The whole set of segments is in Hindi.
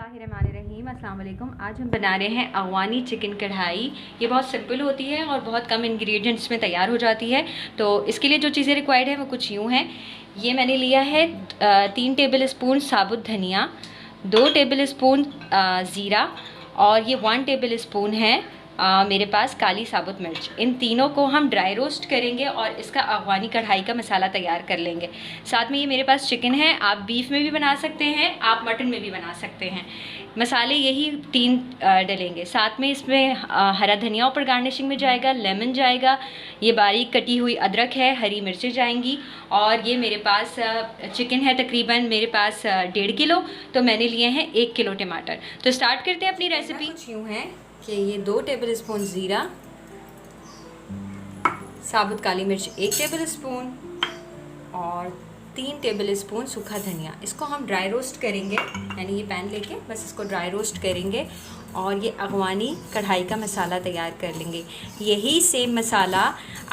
बिस्मिल्लाहिर्रहमानिर्रहीम। अस्सलाम वालेकुम। आज हम बना रहे हैं अगवानी चिकन कढ़ाई। ये बहुत सिंपल होती है और बहुत कम इंग्रेडिएंट्स में तैयार हो जाती है। तो इसके लिए जो चीज़ें रिक्वायर्ड है वो कुछ यूँ हैं। ये मैंने लिया है 3 टेबल स्पून साबुत धनिया, 2 टेबल स्पून ज़ीरा और ये 1 टेबल स्पून है मेरे पास काली साबुत मिर्च। इन तीनों को हम ड्राई रोस्ट करेंगे और इसका अगवानी कढ़ाई का मसाला तैयार कर लेंगे। साथ में ये मेरे पास चिकन है, आप बीफ में भी बना सकते हैं, आप मटन में भी बना सकते हैं। मसाले यही 3 डलेंगे। साथ में इसमें हरा धनिया ऊपर गार्निशिंग में जाएगा, लेमन जाएगा, ये बारीक कटी हुई अदरक है, हरी मिर्चें जाएंगी और ये मेरे पास चिकन है तकरीबन मेरे पास 1.5 किलो। तो मैंने लिए हैं 1 किलो टमाटर। तो स्टार्ट करते हैं अपनी रेसिपी। कुछ यूँ है कि ये 2 टेबल स्पून ज़ीरा, साबुत काली मिर्च 1 टेबल स्पून और 3 टेबल स्पून सूखा धनिया। इसको हम ड्राई रोस्ट करेंगे, यानी ये पैन लेके बस इसको ड्राई रोस्ट करेंगे और ये अगवानी कढ़ाई का मसाला तैयार कर लेंगे। यही सेम मसाला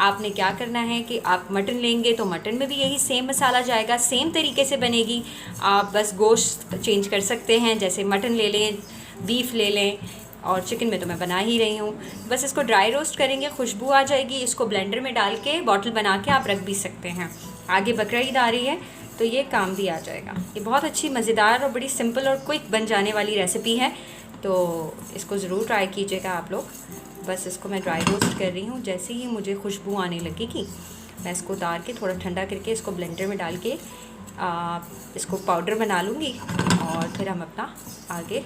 आपने क्या करना है कि आप मटन लेंगे तो मटन में भी यही सेम मसाला जाएगा, सेम तरीके से बनेगी। आप बस गोश्त चेंज कर सकते हैं, जैसे मटन ले लें, बीफ ले लें और चिकन में तो मैं बना ही रही हूँ। बस इसको ड्राई रोस्ट करेंगे, खुशबू आ जाएगी। इसको ब्लेंडर में डाल के बॉटल बना के आप रख भी सकते हैं। आगे बकरा ईद आ रही है तो ये काम भी आ जाएगा। ये बहुत अच्छी मज़ेदार और बड़ी सिंपल और क्विक बन जाने वाली रेसिपी है, तो इसको ज़रूर ट्राई कीजिएगा आप लोग। बस इसको मैं ड्राई रोस्ट कर रही हूँ। जैसे ही मुझे खुशबू आने लगेगी मैं इसको उतार के थोड़ा ठंडा करके इसको ब्लेंडर में डाल के इसको पाउडर बना लूँगी और फिर हम अपना आगे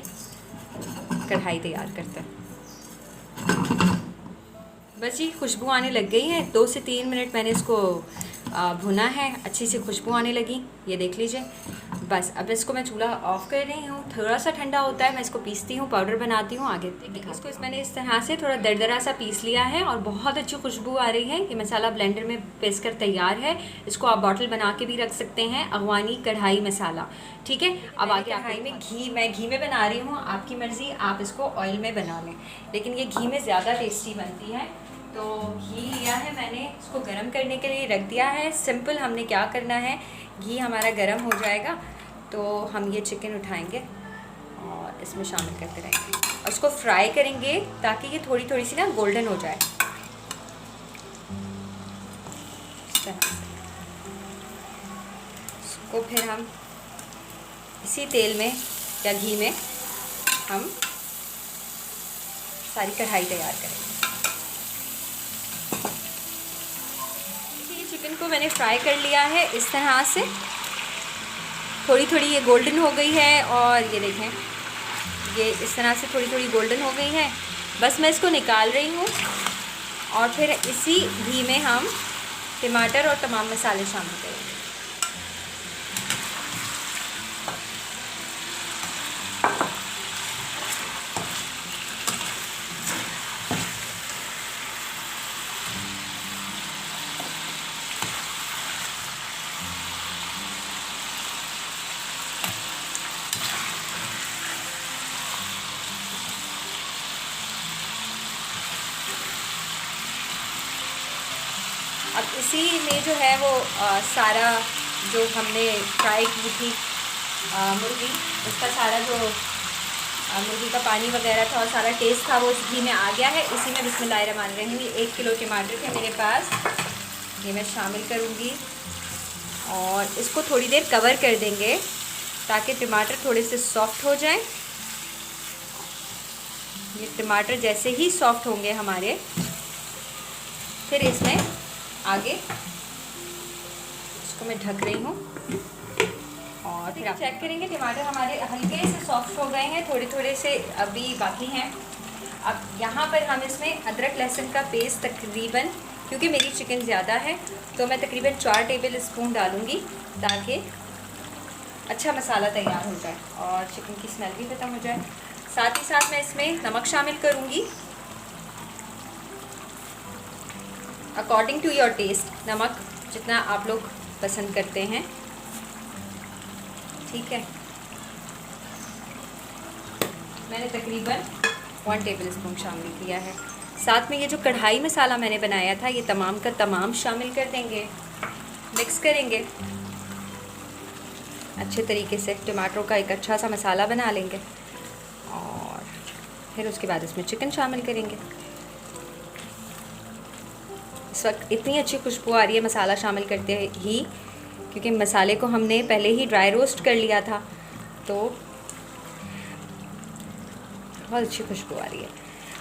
कढ़ाई तैयार करते हैं। बस ये खुशबू आने लग गई है। 2 से 3 मिनट मैंने इसको भुना है, अच्छी सी खुशबू आने लगी, ये देख लीजिए। बस अब इसको मैं चूल्हा ऑफ़ कर रही हूँ। थोड़ा सा ठंडा होता है, मैं इसको पीसती हूँ, पाउडर बनाती हूँ। आगे इसको मैंने इस तरह से थोड़ा दरदरा सा पीस लिया है और बहुत अच्छी खुशबू आ रही है। ये मसाला ब्लेंडर में पीस कर तैयार है। इसको आप बॉटल बना के भी रख सकते हैं, अगवानी कढ़ाई मसाला। ठीक है, अब आगे कढ़ाई में मैं घी में बना रही हूँ, आपकी मर्ज़ी, आप इसको ऑयल में बना लें, लेकिन ये घी में ज़्यादा टेस्टी बनती है। तो घी लिया है मैंने, इसको गरम करने के लिए रख दिया है। सिंपल हमने क्या करना है, घी हमारा गरम हो जाएगा तो हम ये चिकन उठाएंगे और इसमें शामिल करते रहेंगे और इसको फ्राई करेंगे ताकि ये थोड़ी थोड़ी सी ना गोल्डन हो जाए। इसको फिर हम इसी तेल में या घी में हम सारी कढ़ाई तैयार करेंगे। चिकन को मैंने फ्राई कर लिया है इस तरह से, थोड़ी थोड़ी ये गोल्डन हो गई है और ये देखें ये इस तरह से थोड़ी थोड़ी गोल्डन हो गई है। बस मैं इसको निकाल रही हूँ और फिर इसी घी में हम टमाटर और तमाम मसाले शामिल करेंगे। अब इसी में जो है वो सारा जो हमने फ्राई की थी मुर्गी, उसका सारा जो मुर्गी का पानी वगैरह था और सारा टेस्ट था वो इस घी में आ गया है। इसी में बिस्मिल्लाहिर्रहमानिर्रहीम ये 1 किलो टमाटर थे मेरे पास, ये मैं शामिल करूँगी और इसको थोड़ी देर कवर कर देंगे ताकि टमाटर थोड़े से सॉफ्ट हो जाएं। ये टमाटर जैसे ही सॉफ्ट होंगे हमारे, फिर इसमें आगे इसको मैं ढक रही हूँ और फिर आप चेक करेंगे टमाटर हमारे हल्के से सॉफ्ट हो गए हैं, थोड़े थोड़े से अभी बाकी हैं। अब यहाँ पर हम इसमें अदरक लहसुन का पेस्ट तकरीबन, क्योंकि मेरी चिकन ज़्यादा है तो मैं तकरीबन 4 टेबल स्पून डालूँगी ताकि अच्छा मसाला तैयार हो जाए और चिकन की स्मेल भी ख़त्म हो जाए। साथ ही साथ मैं इसमें नमक शामिल करूँगी अकॉर्डिंग टू योर टेस्ट, नमक जितना आप लोग पसंद करते हैं। ठीक है, मैंने तकरीबन 1 टेबल स्पून शामिल किया है। साथ में ये जो कढ़ाई मसाला मैंने बनाया था ये तमाम का तमाम शामिल कर देंगे, मिक्स करेंगे अच्छे तरीके से। टमाटरों का एक अच्छा सा मसाला बना लेंगे फिर उसके बाद इसमें चिकन शामिल करेंगे। इस वक्त इतनी अच्छी खुशबू आ रही है मसाला शामिल करते ही, क्योंकि मसाले को हमने पहले ही ड्राई रोस्ट कर लिया था, तो बहुत अच्छी खुशबू आ रही है।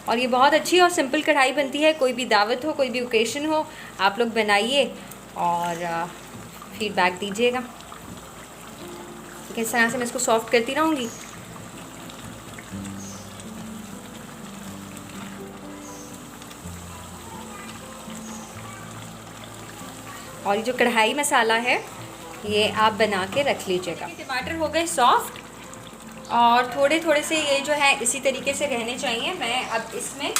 और ये बहुत अच्छी और सिंपल कढ़ाई बनती है। कोई भी दावत हो, कोई भी ओकेशन हो, आप लोग बनाइए और फीडबैक दीजिएगा। इस तरह से मैं इसको सॉफ्ट करती रहूँगी। और ये जो कढ़ाई मसाला है ये आप बना के रख लीजिएगा। टमाटर हो गए सॉफ्ट और थोड़े थोड़े से ये जो है इसी तरीके से रहने चाहिए। मैं अब इसमें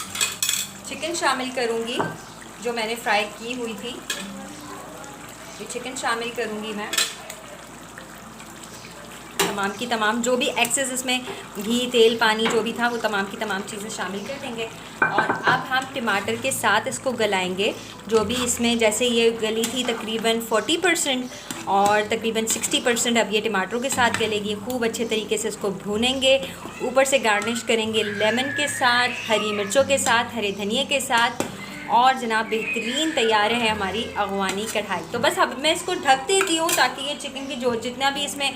चिकन शामिल करूँगी जो मैंने फ्राई की हुई थी। ये चिकन शामिल करूँगी मैं, तमाम की तमाम जो भी एक्सेस इसमें घी तेल पानी जो भी था वो तमाम की तमाम चीज़ें शामिल कर देंगे। और अब हम टमाटर के साथ इसको गलाएंगे। जो भी इसमें जैसे ये गली थी तकरीबन 40% और तकरीबन 60% अब ये टमाटरों के साथ गलेगी। खूब अच्छे तरीके से इसको भूनेंगे, ऊपर से गार्निश करेंगे लेमन के साथ, हरी मिर्चों के साथ, हरे धनिए के साथ, और जनाब बेहतरीन तैयार है हमारी अगवानी कढ़ाई। तो बस अब मैं इसको ढक देती हूँ ताकि ये चिकन की जो जितना भी इसमें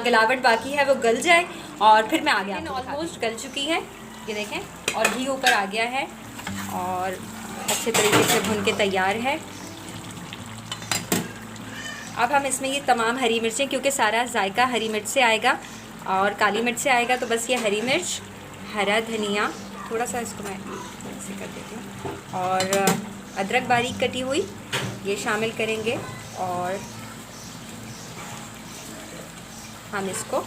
गलावट बाकी है वो गल जाए। और फिर मैं आ गया, ऑलमोस्ट गल चुकी है ये देखें, और घी ऊपर आ गया है और अच्छे तरीके से भुन के तैयार है। अब हम इसमें ये तमाम हरी मिर्चें, क्योंकि सारा जायका हरी मिर्च से आएगा और काली मिर्च से आएगा, तो बस ये हरी मिर्च, हरा धनिया, थोड़ा सा इसको मैं ऐसे कर देती हूँ, और अदरक बारीक कटी हुई ये शामिल करेंगे। और हम इसको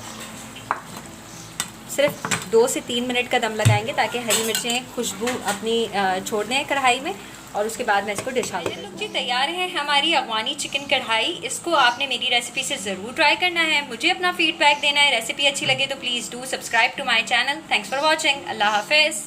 सिर्फ 2 से 3 मिनट का दम लगाएंगे ताकि हरी मिर्चें खुशबू अपनी छोड़ दें कढ़ाई में, और उसके बाद मैं इसको डिश आउट कर दूँगी। जी तैयार है हमारी अगवानी चिकन कढ़ाई। इसको आपने मेरी रेसिपी से ज़रूर ट्राई करना है, मुझे अपना फीडबैक देना है। रेसिपी अच्छी लगे तो please do subscribe to my channel. Thanks for watching. अल्लाह हाफिज़।